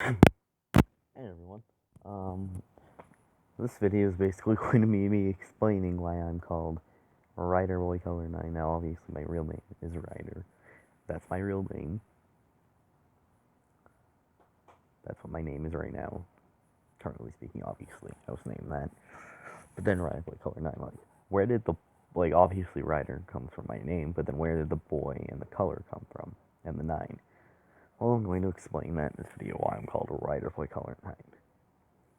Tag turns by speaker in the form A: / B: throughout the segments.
A: Hey everyone. Um, this video is basically going to be me explaining why I'm called Ryderboycolor9. Now, obviously, my real name is Ryder. That's my real name. That's what my name is right now. Currently speaking, obviously, I was named that. But then Ryderboycolor9, where did obviously Ryder comes from my name, but then where did the boy and the color come from? And the 9? Well, I'm going to explain that in this video why I'm called Ryderboycolor9.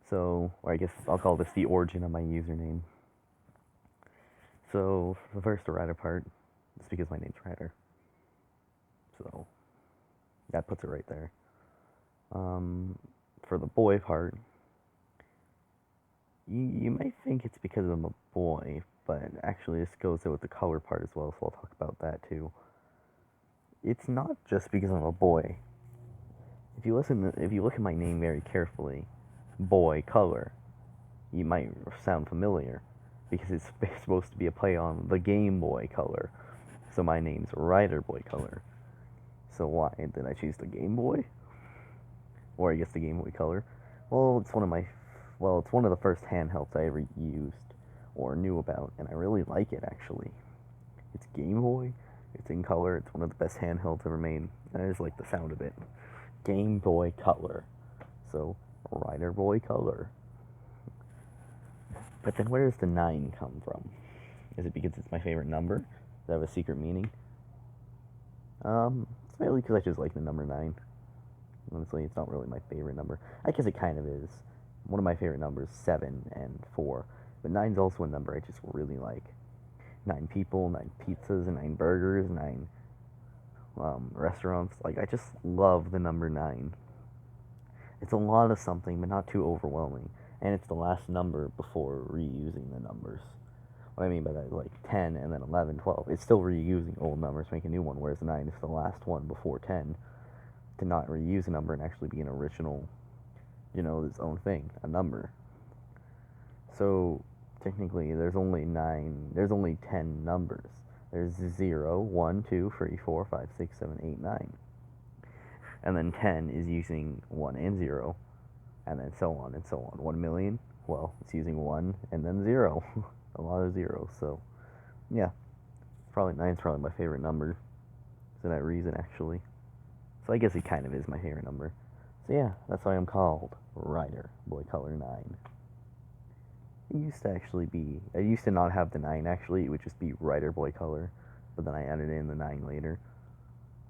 A: So, or I guess I'll call this the origin of my username. So, the first the Ryder part, it's because my name's Ryder. So, that puts it right there. For the boy part, you might think it's because I'm a boy, but actually this goes with the color part as well, so I'll talk about that too. It's not just because I'm a boy. If you look at my name very carefully, boy color, you might sound familiar because it's supposed to be a play on the Game Boy Color. So my name's Ryderboycolor. So why did I choose the Game Boy? Or I guess the Game Boy Color? Well, it's one of the first handhelds I ever used or knew about, and I really like it actually. It's Game Boy, it's in color, it's one of the best handhelds ever made, and I just like the sound of it. Game Boy Color. So, Ryderboycolor. But then where does the 9 come from? Is it because it's my favorite number? Does that have a secret meaning? It's mainly because I just like the number 9. Honestly, it's not really my favorite number. I guess it kind of is. One of my favorite numbers, 7 and 4. But 9's also a number I just really like. 9 people, 9 pizzas, 9 burgers, 9 restaurants. Like, I just love the number 9. It's a lot of something, but not too overwhelming. And it's the last number before reusing the numbers. What I mean by that is like 10 and then 11, 12. It's still reusing old numbers to make a new one, whereas 9 is the last one before 10 to not reuse a number and actually be an original, its own thing, a number. So technically, there's only 10 numbers. There's 0, 1, 2, 3, 4, 5, 6, 7, 8, 9. And then 10 is using 1 and 0, and then so on and so on. 1 million, well, it's using 1 and then 0. A lot of zeros, so yeah. Probably 9's probably my favorite number for that reason, actually. So I guess it kind of is my favorite number. So yeah, that's why I'm called Ryderboycolor9. I used to not have the 9 actually, it would just be Ryderboycolor, but then I added in the 9 later.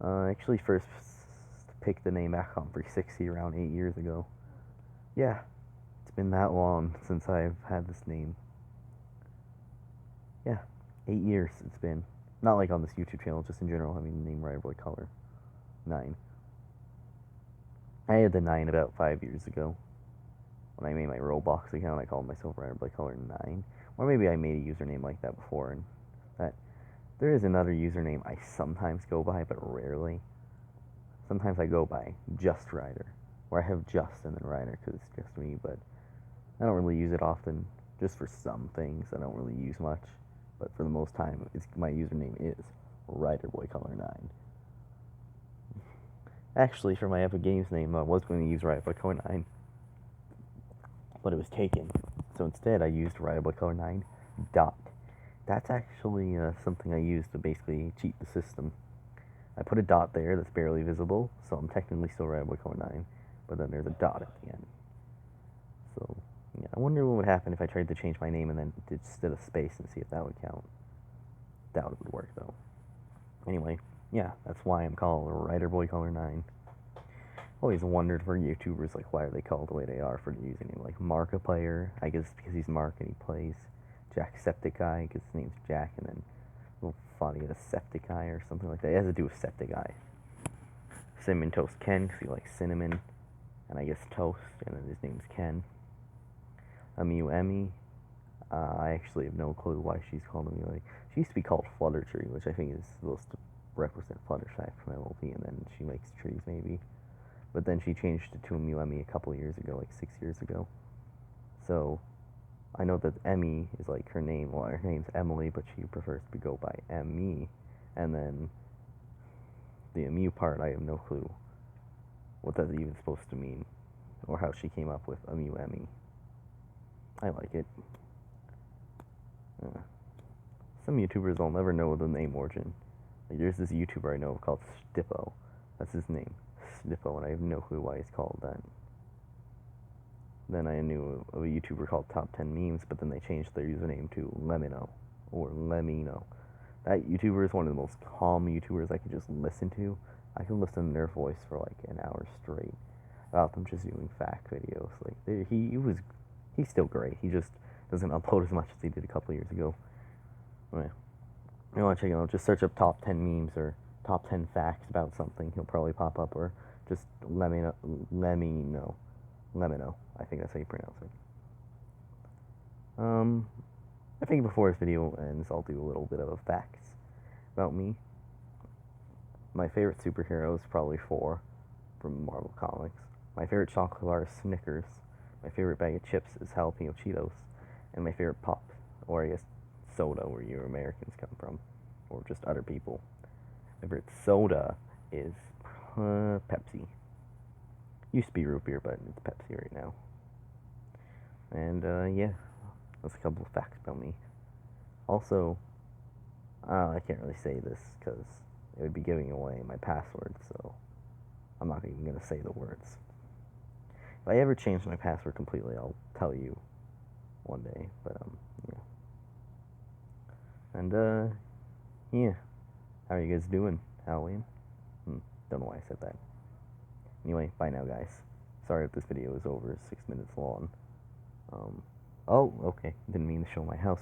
A: I actually first picked the name back on 360 around 8 years ago. Yeah, it's been that long since I've had this name. Yeah, 8 years it's been. Not like on this YouTube channel, just in general, having the name Ryderboycolor9. I had the 9 about 5 years ago. When I made my Roblox account, I called myself Ryderboycolor9. Or maybe I made a username like that before, and that there is another username I sometimes go by, but rarely. Sometimes I go by Just Ryder, where I have just and then Ryder because it's just me, but I don't really use it often. Just for some things, I don't really use much. But for the most time, my username is Ryderboycolor9. Actually, for my Epic Games name, I was going to use Ryderboycolor9, but it was taken. So instead, I used Ryderboycolor9 dot. That's actually something I used to basically cheat the system. I put a dot there that's barely visible, so I'm technically still Ryderboycolor9, but then there's a dot at the end. So, yeah, I wonder what would happen if I tried to change my name and then did instead of space and see if that would count. That would work, though. Anyway, yeah, that's why I'm called Ryderboycolor9. Always wondered for YouTubers, like, why are they called the way they are for the username? Like, Markiplier, I guess because he's Mark and he plays. Jacksepticeye, because his name's Jack, and then little funny, a Septiceye or something like that. It has to do with Septiceye. Cinnamon Toast Ken, because he likes cinnamon, and I guess toast, and then his name's Ken. Emmy, I actually have no clue why she's called Emmy. She used to be called Fluttertree, which I think is supposed to represent Fluttershy from MLB, and then she makes trees, maybe. But then she changed it to Emmy a couple years ago, like 6 years ago. So, I know that Emmy is like her name. Well, her name's Emily, but she prefers to go by Emmy. And then the Emu part, I have no clue what that's even supposed to mean. or how she came up with Emmy. I like it. Some YouTubers I'll never know the name origin. Like, there's this YouTuber I know called Stippo. That's his name, Stippo, and I have no clue why he's called that. Then I knew of a YouTuber called Top 10 Memes, but then they changed their username to Lemino, or Lemino. That YouTuber is one of the most calm YouTubers I could just listen to. I can listen to their voice for like an hour straight about them just doing fact videos. Like he's still great. He just doesn't upload as much as he did a couple years ago. Anyway, you want to check it out? Just search up top 10 memes or top 10 facts about something. He'll probably pop up, or just Lemino. I think that's how you pronounce it. I think before this video ends, I'll do a little bit of facts about me. My favorite superhero is probably 4 from Marvel Comics. My favorite chocolate bar is Snickers. My favorite bag of chips is jalapeno Cheetos. And my favorite pop, or I guess soda, where you Americans come from, or just other people. My favorite soda is Pepsi. Used to be root beer, but it's Pepsi right now. And yeah, that's a couple of facts about me. Also, I can't really say this because it would be giving away my password, so I'm not even going to say the words. If I ever change my password completely, I'll tell you one day, but yeah. And yeah, how are you guys doing, Halloween? Don't know why I said that. Anyway, bye now, guys. Sorry if this video is over 6 minutes long. Oh, okay, didn't mean to show my house